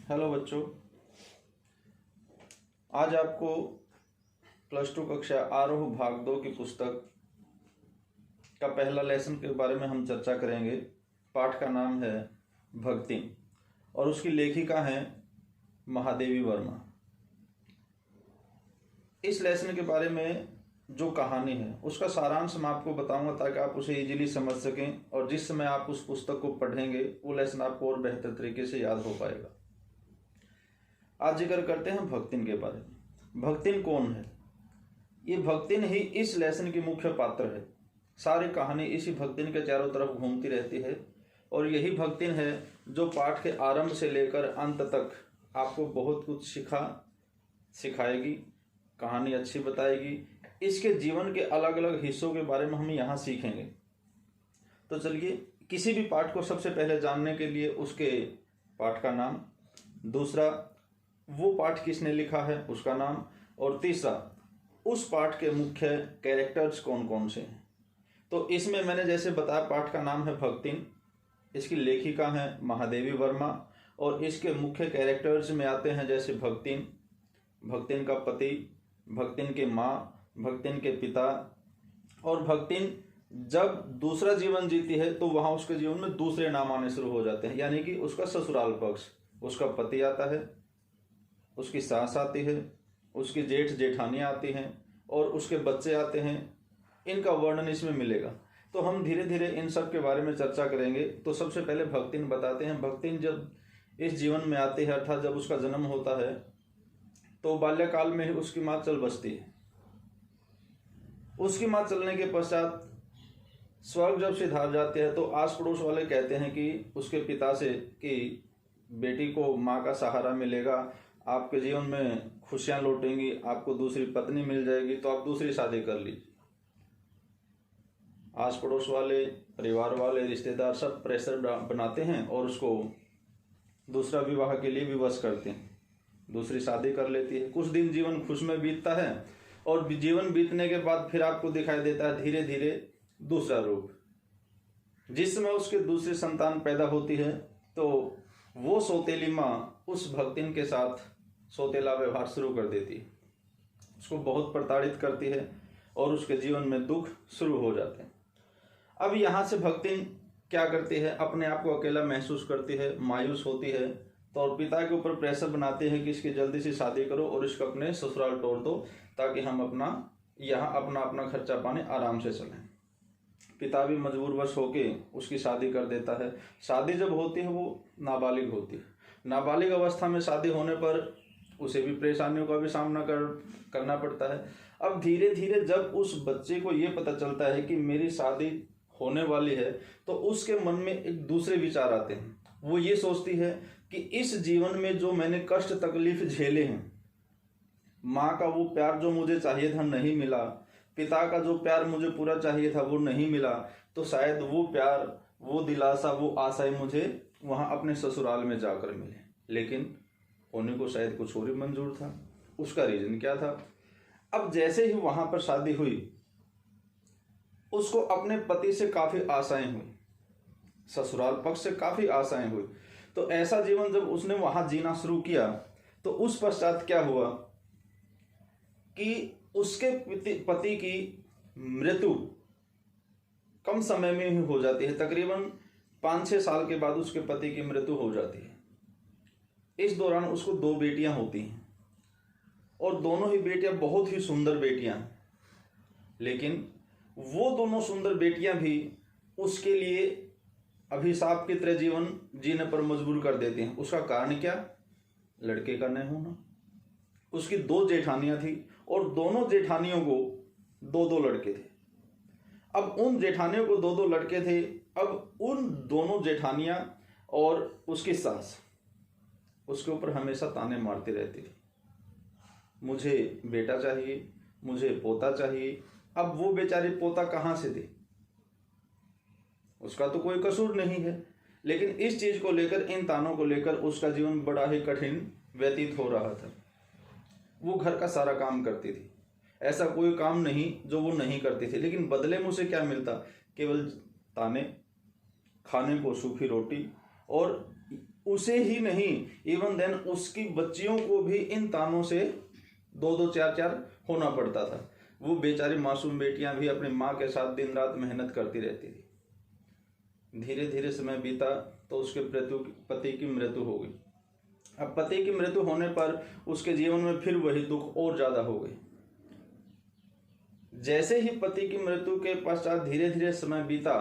Hello बच्चों, आज आपको +2 कक्षा आरोह भाग 2 की पुस्तक का पहला लेसन के बारे में हम चर्चा करेंगे। पाठ का नाम है भक्ति और उसकी लेखिका हैं महादेवी वर्मा। इस लेसन के बारे में जो कहानी है उसका सारांश मैं आपको बताऊंगा ताकि आप उसे इजीली समझ सकें और जिस समय आप उस पुस्तक को पढ़ेंगे वो लेसन आपको और बेहतर तरीके से याद हो पाएगा। आज जिक्र करते हैं भक्तिन के बारे में। भक्तिन कौन है? ये भक्तिन ही इस लेसन की मुख्य पात्र है। सारी कहानी इसी भक्तिन के चारों तरफ घूमती रहती है और यही भक्तिन है जो पाठ के आरंभ से लेकर अंत तक आपको बहुत कुछ सिखाएगी, कहानी अच्छी बताएगी। इसके जीवन के अलग अलग हिस्सों के बारे में हम यहाँ सीखेंगे। तो चलिए, किसी भी पाठ को सबसे पहले जानने के लिए उसके पाठ का नाम, दूसरा वो पाठ किसने लिखा है उसका नाम, और तीसरा उस पाठ के मुख्य कैरेक्टर्स कौन कौन से हैं। तो इसमें मैंने जैसे बताया, पाठ का नाम है भक्तिन, इसकी लेखिका है महादेवी वर्मा और इसके मुख्य कैरेक्टर्स में आते हैं जैसे भक्तिन, भक्तिन का पति, भक्तिन की माँ, भक्तिन के पिता। और भक्तिन जब दूसरा जीवन जीती है तो वहाँ उसके जीवन में दूसरे नाम आने शुरू हो जाते हैं, यानी कि उसका ससुराल पक्ष, उसका पति आता है, उसकी सास आती है, उसकी जेठ जेठानियाँ आती हैं और उसके बच्चे आते हैं। इनका वर्णन इसमें मिलेगा। तो हम धीरे धीरे इन सब के बारे में चर्चा करेंगे। तो सबसे पहले भक्तिन बताते हैं। भक्तिन जब इस जीवन में आती है, अर्थात जब उसका जन्म होता है, तो बाल्यकाल में ही उसकी माँ चल बसती है। उसकी माँ चलने के पश्चात स्वर्ग जब सिधार जाते हैं तो आस पड़ोस वाले कहते हैं कि उसके पिता से कि बेटी को माँ का सहारा मिलेगा, आपके जीवन में खुशियां लौटेंगी, आपको दूसरी पत्नी मिल जाएगी, तो आप दूसरी शादी कर लीजिए। आस पड़ोस वाले, परिवार वाले, रिश्तेदार सब प्रेशर बनाते हैं और उसको दूसरा विवाह के लिए विवश करते हैं, दूसरी शादी कर लेती है। कुछ दिन जीवन खुश में बीतता है और जीवन बीतने के बाद फिर आपको दिखाई देता है धीरे धीरे दूसरा रूप। जिस समय उसके दूसरी संतान पैदा होती है तो वो सौतेली माँ उस भक्तिन के साथ सौतेला व्यवहार शुरू कर देती है, उसको बहुत प्रताड़ित करती है और उसके जीवन में दुख शुरू हो जाते हैं। अब यहाँ से भक्तिन क्या करती है, अपने आप को अकेला महसूस करती है, मायूस होती है, तो और पिता के ऊपर प्रेशर बनाती है कि इसकी जल्दी से शादी करो और इसको अपने ससुराल तोड़ दो ताकि हम यहाँ अपना खर्चा पानी आराम से चलें। पिता भी मजबूरवश होके उसकी शादी कर देता है। शादी जब होती है वो नाबालिग होती है। नाबालिग अवस्था में शादी होने पर उसे भी परेशानियों का भी सामना करना पड़ता है। अब धीरे धीरे जब उस बच्चे को ये पता चलता है कि मेरी शादी होने वाली है तो उसके मन में एक दूसरे विचार आते हैं। वो ये सोचती है कि इस जीवन में जो मैंने कष्ट तकलीफ झेले हैं, माँ का वो प्यार जो मुझे चाहिए था नहीं मिला, पिता का जो प्यार मुझे पूरा चाहिए था वो नहीं मिला, तो शायद वो प्यार, वो दिलासा, वो आशाएं मुझे वहाँ अपने ससुराल में जाकर मिले। लेकिन होने को शायद कुछ और ही मंजूर था। उसका रीजन क्या था? अब जैसे ही वहाँ पर शादी हुई, उसको अपने पति से काफ़ी आशाएं हुई, ससुराल पक्ष से काफ़ी आशाएं हुई। तो ऐसा जीवन जब उसने वहाँ जीना शुरू किया तो उस पश्चात क्या हुआ कि उसके पति की मृत्यु कम समय में ही हो जाती है। तकरीबन 5-6 साल के बाद उसके पति की मृत्यु हो जाती है। इस दौरान उसको 2 बेटियां होती हैं और दोनों ही बेटियां बहुत ही सुंदर बेटियां हैं। लेकिन वो दोनों सुंदर बेटियां भी उसके लिए अभिशाप की तरह जीवन जीने पर मजबूर कर देती हैं। उसका कारण क्या? लड़के का नहीं होना। उसकी 2 जेठानियां थी और दोनों जेठानियों को 2-2 लड़के थे। अब उन जेठानियों को 2-2 लड़के थे। अब उन दोनों जेठानियां और उसकी सास उसके ऊपर हमेशा ताने मारती रहती थी, मुझे बेटा चाहिए, मुझे पोता चाहिए। अब वो बेचारी पोता कहाँ से दे? उसका तो कोई कसूर नहीं है। लेकिन इस चीज को लेकर, इन तानों को लेकर उसका जीवन बड़ा ही कठिन व्यतीत हो रहा था। वो घर का सारा काम करती थी, ऐसा कोई काम नहीं जो वो नहीं करती थी। लेकिन बदले में उसे क्या मिलता? केवल ताने, खाने को सूखी रोटी और उसे ही नहीं, इवन देन उसकी बच्चियों को भी इन तानों से 2-2 4-4 होना पड़ता था। वो बेचारी मासूम बेटियां भी अपनी माँ के साथ दिन रात मेहनत करती रहती थी। धीरे धीरे समय बीता तो उसके पति की मृत्यु हो गई। अब पति की मृत्यु होने पर उसके जीवन में फिर वही दुख और ज्यादा हो गए। जैसे ही पति की मृत्यु के पश्चात धीरे धीरे समय बीता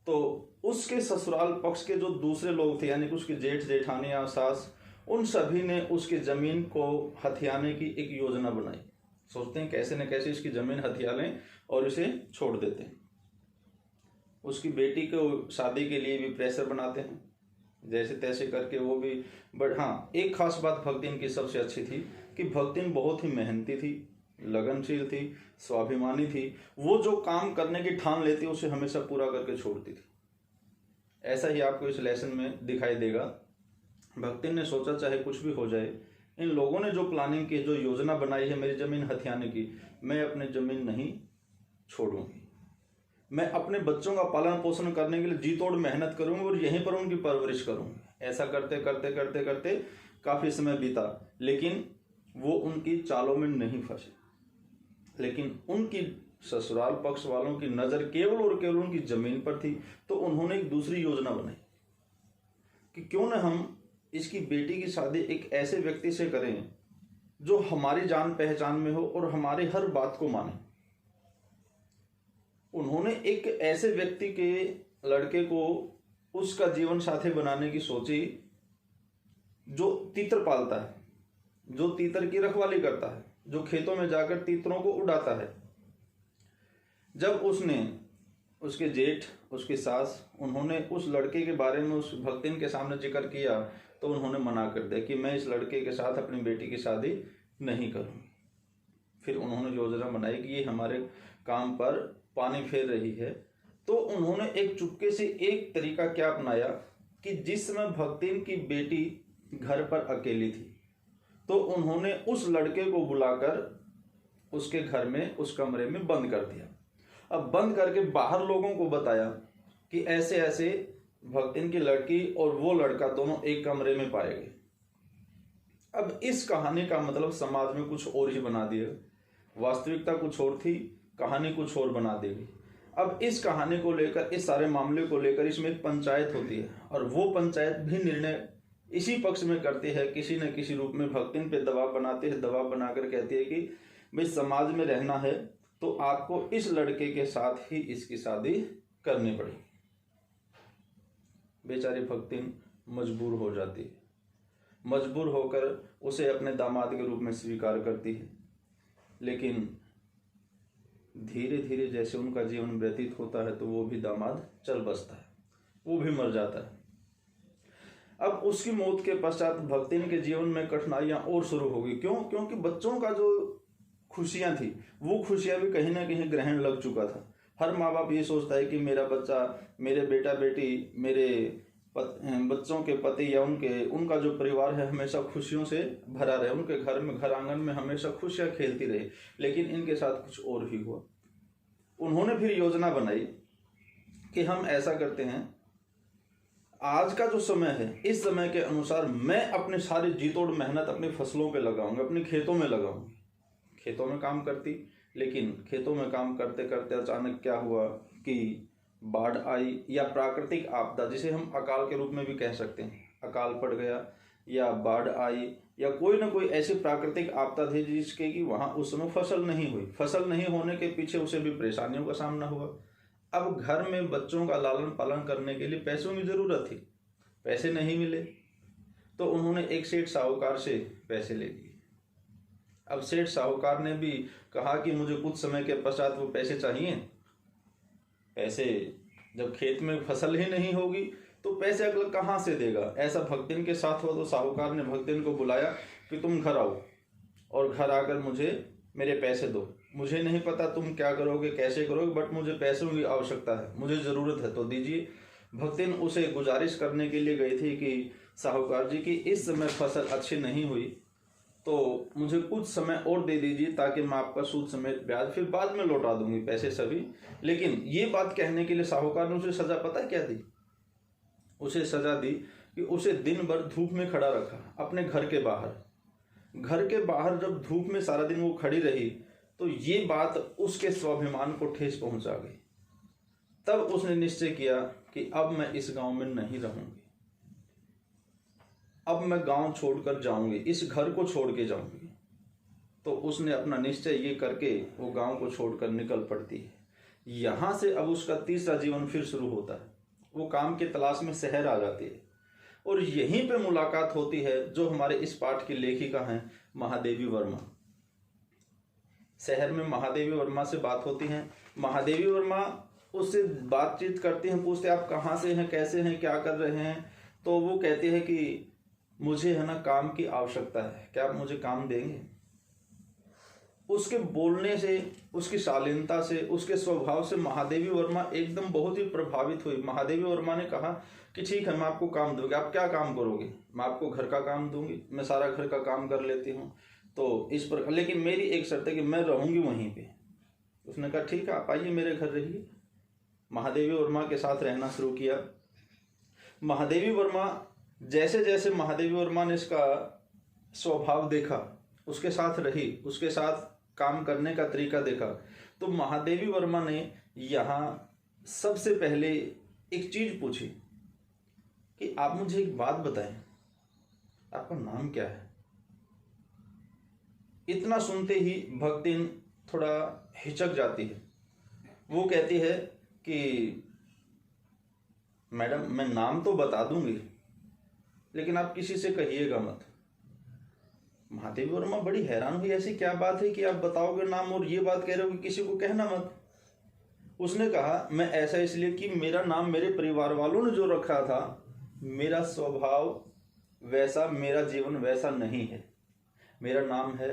तो उसके ससुराल पक्ष के जो दूसरे लोग थे, यानी कि उसके जेठ जेठानी या सास, उन सभी ने उसकी जमीन को हथियाने की एक योजना बनाई। सोचते हैं कैसे न कैसे इसकी जमीन हथिया लें और इसे छोड़ देते हैं। उसकी बेटी को शादी के लिए भी प्रेशर बनाते हैं, जैसे तैसे करके वो भी। बट हाँ, एक खास बात भक्तिन की सबसे अच्छी थी कि भक्तिन बहुत ही मेहनती थी, लगनशील थी, स्वाभिमानी थी। वो जो काम करने की ठान लेती उसे हमेशा पूरा करके छोड़ती थी। ऐसा ही आपको इस लेसन में दिखाई देगा। भक्तिन ने सोचा चाहे कुछ भी हो जाए, इन लोगों ने जो प्लानिंग की, जो योजना बनाई है मेरी जमीन हथियाने की, मैं अपनी जमीन नहीं छोड़ूंगी। मैं अपने बच्चों का पालन पोषण करने के लिए जी तोड़ मेहनत करूंगी और यहीं पर उनकी परवरिश करूंगी। ऐसा करते करते करते करते काफी समय बीता, लेकिन वो उनकी चालों में नहीं फंसे। लेकिन उनकी ससुराल पक्ष वालों की नजर केवल और केवल उनकी जमीन पर थी। तो उन्होंने एक दूसरी योजना बनाई कि क्यों न हम इसकी बेटी की शादी एक ऐसे व्यक्ति से करें जो हमारी जान पहचान में हो और हमारी हर बात को माने। उन्होंने एक ऐसे व्यक्ति के लड़के को उसका जीवन साथी बनाने की सोची जो तीतर पालता है, जो तीतर की रखवाली करता है, जो खेतों में जाकर तीतरों को उड़ाता है। जब उसके जेठ, उसकी सास, उन्होंने उस लड़के के बारे में उस भक्तिन के सामने जिक्र किया तो उन्होंने मना कर दिया कि मैं इस लड़के के साथ अपनी बेटी की शादी नहीं करूंगी। फिर उन्होंने योजना बनाई कि ये हमारे काम पर पानी फेर रही है। तो उन्होंने एक चुपके से एक तरीका क्या अपनाया कि जिस समय भक्तिन की बेटी घर पर अकेली थी तो उन्होंने उस लड़के को बुलाकर उसके घर में, उस कमरे में बंद कर दिया। अब बंद करके बाहर लोगों को बताया कि ऐसे ऐसे भक्तिन की लड़की और वो लड़का दोनों एक कमरे में पाए गए। अब इस कहानी का मतलब समाज में कुछ और ही बना दिया। वास्तविकता कुछ और थी, कहानी कुछ और बना दी गई। अब इस कहानी को लेकर, इस सारे मामले को लेकर इसमें एक पंचायत होती है और वो पंचायत भी निर्णय इसी पक्ष में करती है, किसी न किसी रूप में भक्तिन पे दबाव बनाती है। दबाव बनाकर कहती है कि भाई समाज में रहना है तो आपको इस लड़के के साथ ही इसकी शादी करनी पड़ेगी। बेचारी भक्तिन मजबूर हो जाती है, मजबूर होकर उसे अपने दामाद के रूप में स्वीकार करती है। लेकिन धीरे धीरे जैसे उनका जीवन व्यतीत होता है तो वो भी दामाद चल बसता है, वो भी मर जाता है। अब उसकी मौत के पश्चात भक्तिन के जीवन में कठिनाइयां और शुरू हो गई। क्यों? क्योंकि बच्चों का जो खुशियां थी वो खुशियां भी कहीं ना कहीं ग्रहण लग चुका था। हर माँ बाप ये सोचता है कि मेरा बच्चा, मेरे बेटा बेटी, मेरे बच्चों के पति या उनका जो परिवार है हमेशा खुशियों से भरा रहे, उनके घर में, घर आंगन में हमेशा खुशियां खेलती रहे। लेकिन इनके साथ कुछ और ही हुआ। उन्होंने फिर योजना बनाई कि हम ऐसा करते हैं, आज का जो समय है इस समय के अनुसार मैं अपनी सारी जी तोड़ मेहनत अपनी फसलों पे लगाऊंगा, अपने खेतों में लगाऊंगी। खेतों में काम करती, लेकिन खेतों में काम करते करते अचानक क्या हुआ कि बाढ़ आई या प्राकृतिक आपदा, जिसे हम अकाल के रूप में भी कह सकते हैं, अकाल पड़ गया या बाढ़ आई या कोई ना कोई ऐसी प्राकृतिक आपदा थी जिसके कि वहां उस समय फसल नहीं हुई। फसल नहीं होने के पीछे उसे भी परेशानियों का सामना हुआ। अब घर में बच्चों का लालन पालन करने के लिए पैसों की जरूरत थी, पैसे नहीं मिले तो उन्होंने एक सेठ साहूकार से पैसे ले लिए। अब सेठ साहूकार ने भी कहा कि मुझे कुछ समय के पश्चात वो पैसे चाहिए। पैसे जब खेत में फसल ही नहीं होगी तो पैसे अगला कहाँ से देगा? ऐसा भक्तिन के साथ हुआ। तो साहूकार ने भक्तिन को बुलाया कि तुम घर आओ और घर आकर मुझे मेरे पैसे दो। मुझे नहीं पता तुम क्या करोगे, कैसे करोगे, बट मुझे पैसों की आवश्यकता है, मुझे ज़रूरत है, तो दीजिए। भक्तिन उसे गुजारिश करने के लिए गई थी कि साहूकार जी की इस समय फसल अच्छी नहीं हुई तो मुझे कुछ समय और दे दीजिए ताकि मैं आपका सूद समेत ब्याज फिर बाद में लौटा दूंगी पैसे सभी। लेकिन ये बात कहने के लिए साहूकार ने उसे सजा पता है क्या दी? उसे सजा दी कि उसे दिन भर धूप में खड़ा रखा अपने घर के बाहर जब धूप में सारा दिन वो खड़ी रही तो ये बात उसके स्वाभिमान को ठेस पहुंचा गई। तब उसने निश्चय किया कि अब मैं इस गांव में नहीं रहूंगी, अब मैं गांव छोड़कर जाऊंगी, इस घर को छोड़ के जाऊंगी। तो उसने अपना निश्चय ये करके वो गांव को छोड़कर निकल पड़ती है। यहां से अब उसका तीसरा जीवन फिर शुरू होता है। वो काम के तलाश में शहर आ जाती है और यहीं पे मुलाकात होती है जो हमारे इस पाठ की लेखिका हैं महादेवी वर्मा। शहर में महादेवी वर्मा से बात होती है। महादेवी वर्मा उससे बातचीत करती हैं, पूछते आप कहाँ से हैं, कैसे हैं, क्या कर रहे हैं। तो वो कहती है कि मुझे है ना काम की आवश्यकता है, क्या आप मुझे काम देंगे। उसके बोलने से, उसकी शालीनता से, उसके स्वभाव से महादेवी वर्मा एकदम बहुत ही प्रभावित हुई। महादेवी वर्मा ने कहा कि ठीक है, मैं आपको काम दूंगी। आप क्या काम करोगे? मैं आपको घर का काम दूंगी, मैं सारा घर का काम कर लेती हूँ। तो इस पर, लेकिन मेरी एक शर्त है कि मैं रहूंगी वहीं पे। उसने कहा ठीक है, आप आइए मेरे घर रहिए। महादेवी वर्मा के साथ रहना शुरू किया। महादेवी वर्मा जैसे जैसे महादेवी वर्मा ने इसका स्वभाव देखा, उसके साथ रही, उसके साथ काम करने का तरीका देखा, तो महादेवी वर्मा ने यहाँ सबसे पहले एक चीज पूछी कि आप मुझे एक बात बताएं, आपका नाम क्या है। इतना सुनते ही भक्तिन थोड़ा हिचक जाती है। वो कहती है कि मैडम, मैं नाम तो बता दूंगी लेकिन आप किसी से कहिएगा मत। महादेवी वर्मा बड़ी हैरान हुई, ऐसी क्या बात है कि आप बताओगे नाम और ये बात कह रहे हो कि किसी को कहना मत। उसने कहा मैं ऐसा इसलिए कि मेरा नाम मेरे परिवार वालों ने जो रखा था, मेरा स्वभाव वैसा, मेरा जीवन वैसा नहीं है। मेरा नाम है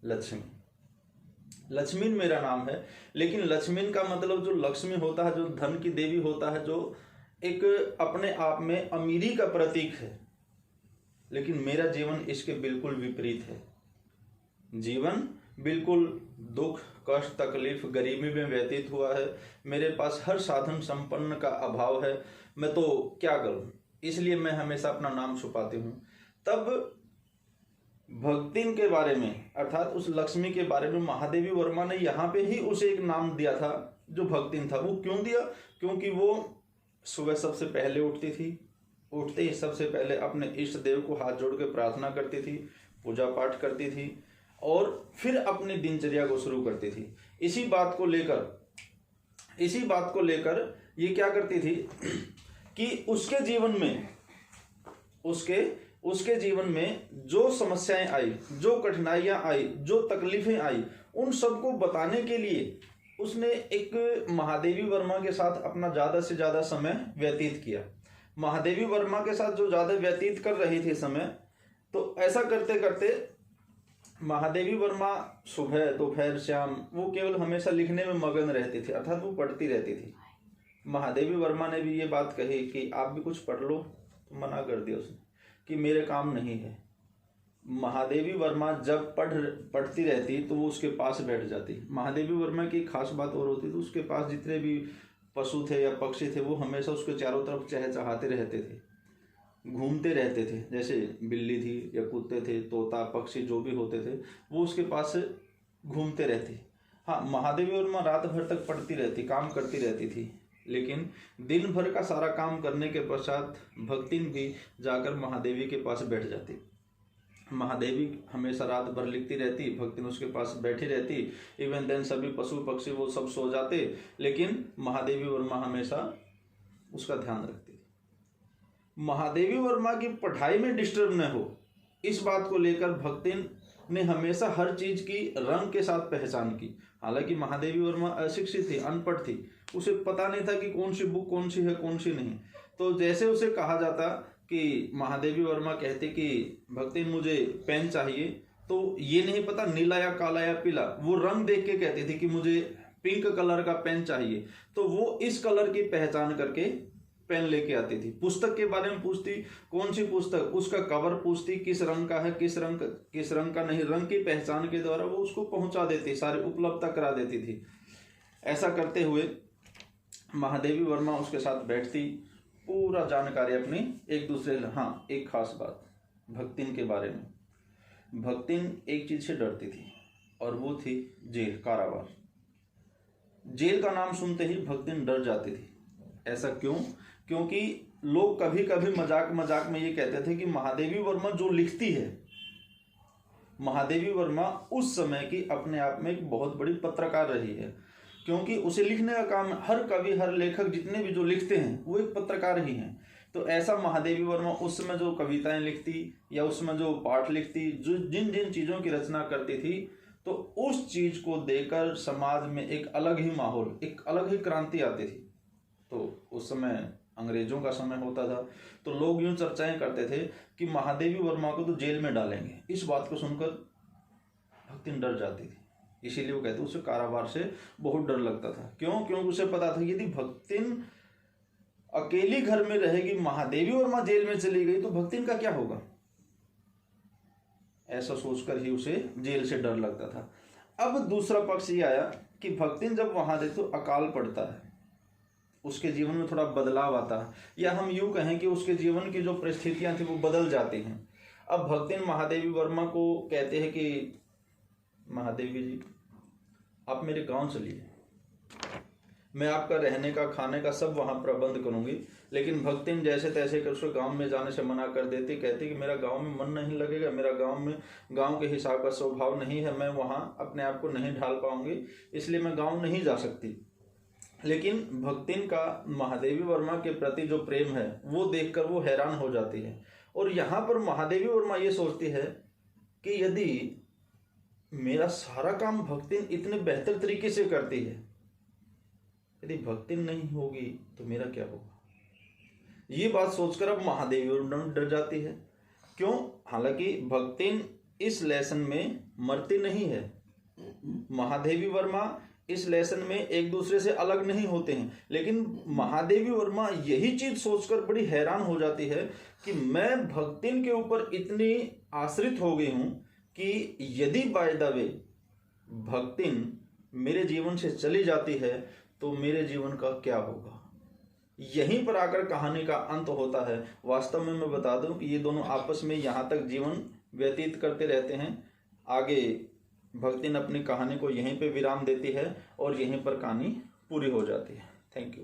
लक्ष्मी। लक्ष्मीन मेरा नाम है, लेकिन लक्ष्मीन का मतलब जो लक्ष्मी होता है, जो धन की देवी होता है, जो एक अपने आप में अमीरी का प्रतीक है, लेकिन मेरा जीवन इसके बिल्कुल विपरीत है। जीवन बिल्कुल दुख, कष्ट, तकलीफ, गरीबी में व्यतीत हुआ है। मेरे पास हर साधन संपन्न का अभाव है। मैं तो क्या करूं, इसलिए मैं हमेशा अपना नाम छुपाती हूं। तब भक्तिन के बारे में, अर्थात उस लक्ष्मी के बारे में महादेवी वर्मा ने यहाँ पे ही उसे एक नाम दिया था जो भक्तिन था। वो क्यों दिया? क्योंकि वो सुबह सबसे पहले उठती थी, उठते ही सबसे पहले अपने इष्ट देव को हाथ जोड़ के प्रार्थना करती थी, पूजा पाठ करती थी और फिर अपनी दिनचर्या को शुरू करती थी। इसी बात को लेकर ये क्या करती थी कि उसके जीवन में जो समस्याएं आई, जो कठिनाइयां आई, जो तकलीफें आई, उन सबको बताने के लिए उसने एक महादेवी वर्मा के साथ अपना ज्यादा से ज्यादा समय व्यतीत किया। महादेवी वर्मा के साथ जो ज्यादा व्यतीत कर रही थी समय, तो ऐसा करते करते महादेवी वर्मा सुबह, दोपहर, शाम वो केवल हमेशा लिखने में मगन रहती थी, अर्थात वो पढ़ती रहती थी। महादेवी वर्मा ने भी ये बात कही कि आप भी कुछ पढ़ लो, तो मना कर दिया उसने कि मेरे काम नहीं है। महादेवी वर्मा जब पढ़ती रहती तो वो उसके पास बैठ जाती। महादेवी वर्मा की खास बात और होती, तो उसके पास जितने भी पशु थे या पक्षी थे वो हमेशा उसके चारों तरफ चहचहाते रहते थे, घूमते रहते थे। जैसे बिल्ली थी या कुत्ते थे, तोता, पक्षी जो भी होते थे वो उसके पास घूमते रहते। हाँ, महादेवी वर्मा रात भर तक पढ़ती रहती, काम करती रहती थी, लेकिन दिन भर का सारा काम करने के पश्चात भक्तिन भी जाकर महादेवी के पास बैठ जाती। महादेवी हमेशा रात भर लिखती रहती, भक्तिन उसके पास बैठी रहती। इवन देन सभी पशु पक्षी वो सब सो जाते, लेकिन महादेवी वर्मा हमेशा उसका ध्यान रखती। महादेवी वर्मा की पढ़ाई में डिस्टर्ब न हो, इस बात को लेकर भक्तिन ने हमेशा हर चीज की रंग के साथ पहचान की। हालांकि महादेवी वर्मा अशिक्षित थी, अनपढ़ थी, उसे पता नहीं था कि कौन सी बुक कौन सी है, कौन सी नहीं। तो जैसे उसे कहा जाता कि महादेवी वर्मा कहती कि भक्तिन मुझे पेन चाहिए, तो ये नहीं पता नीला या काला या पीला, वो रंग देख के कहती थी कि मुझे पिंक कलर का पेन चाहिए। तो वो इस कलर की पहचान करके पेन लेके आती थी। पुस्तक के बारे में पूछती, कौन सी पुस्तक, उसका कवर पूछती, किस रंग का है, किस रंग का नहीं, रंग की पहचान के द्वारा वो उसको पहुंचा देती, सारी उपलब्धता करा देती थी। ऐसा करते हुए महादेवी वर्मा उसके साथ बैठती पूरा जानकारी अपनी एक दूसरे। हाँ, एक खास बात भक्तिन के बारे में, भक्तिन एक चीज से डरती थी और वो थी जेल, कारावास। जेल का नाम सुनते ही भक्तिन डर जाती थी। ऐसा क्यों? क्योंकि लोग कभी कभी मजाक मजाक में ये कहते थे कि महादेवी वर्मा जो लिखती है, महादेवी वर्मा उस समय की अपने आप में एक बहुत बड़ी पत्रकार रही है, क्योंकि उसे लिखने का काम, हर कवि हर लेखक जितने भी जो लिखते हैं वो एक पत्रकार ही हैं। तो ऐसा महादेवी वर्मा उस समय जो कविताएं लिखती या उसमें जो पाठ लिखती, जो जिन जिन चीज़ों की रचना करती थी, तो उस चीज को देकर समाज में एक अलग ही माहौल, एक अलग ही क्रांति आती थी। तो उस समय अंग्रेजों का समय होता था, तो लोग यूं चर्चाएं करते थे कि महादेवी वर्मा को तो जेल में डालेंगे। इस बात को सुनकर भक्तिन डर जाती थी, इसीलिए वो कहते उसे कारावार से बहुत डर लगता था। क्यों? क्योंकि उसे पता था यदि भक्तिन अकेली घर में रहेगी, महादेवी वर्मा जेल में चली गई, तो भक्तिन का क्या होगा। ऐसा सोचकर ही उसे जेल से डर लगता था। अब दूसरा पक्ष ये आया कि भक्तिन जब वहां रहे तो अकाल पड़ता है, उसके जीवन में थोड़ा बदलाव आता है, या हम यूं कहें कि उसके जीवन की जो परिस्थितियां थी वो बदल जाती हैं। अब भक्तिन महादेवी वर्मा को कहते हैं कि महादेवी जी, आप मेरे गांव चलिए, मैं आपका रहने का, खाने का सब वहां प्रबंध करूंगी। लेकिन भक्तिन जैसे तैसे कर उसको गांव में जाने से मना कर देती, कहती कि मेरा गांव में मन नहीं लगेगा, मेरा गांव के हिसाब का स्वभाव नहीं है, मैं वहां अपने आप को नहीं ढाल पाऊंगी, इसलिए मैं गांव नहीं जा सकती। लेकिन भक्तिन का महादेवी वर्मा के प्रति जो प्रेम है वो देखकर वो हैरान हो जाती है। और यहाँ पर महादेवी वर्मा ये सोचती है कि यदि मेरा सारा काम भक्तिन इतने बेहतर तरीके से करती है, यदि भक्तिन नहीं होगी तो मेरा क्या होगा। ये बात सोचकर अब महादेवी वर्मा डर जाती है। क्यों? हालांकि भक्तिन इस लेसन में मरती नहीं है, महादेवी वर्मा इस लेसन में एक दूसरे से अलग नहीं होते हैं, लेकिन महादेवी वर्मा यही चीज सोचकर बड़ी हैरान हो जाती है कि मैं भक्तिन के ऊपर इतनी आश्रित हो गई हूं कि यदि बाय द वे भक्तिन मेरे जीवन से चली जाती है तो मेरे जीवन का क्या होगा। यहीं पर आकर कहानी का अंत होता है। वास्तव में मैं बता दूं कि ये दोनों आपस में यहाँ तक जीवन व्यतीत करते रहते हैं। आगे भक्तिन अपनी कहानी को यहीं पे विराम देती है और यहीं पर कहानी पूरी हो जाती है। Thank you.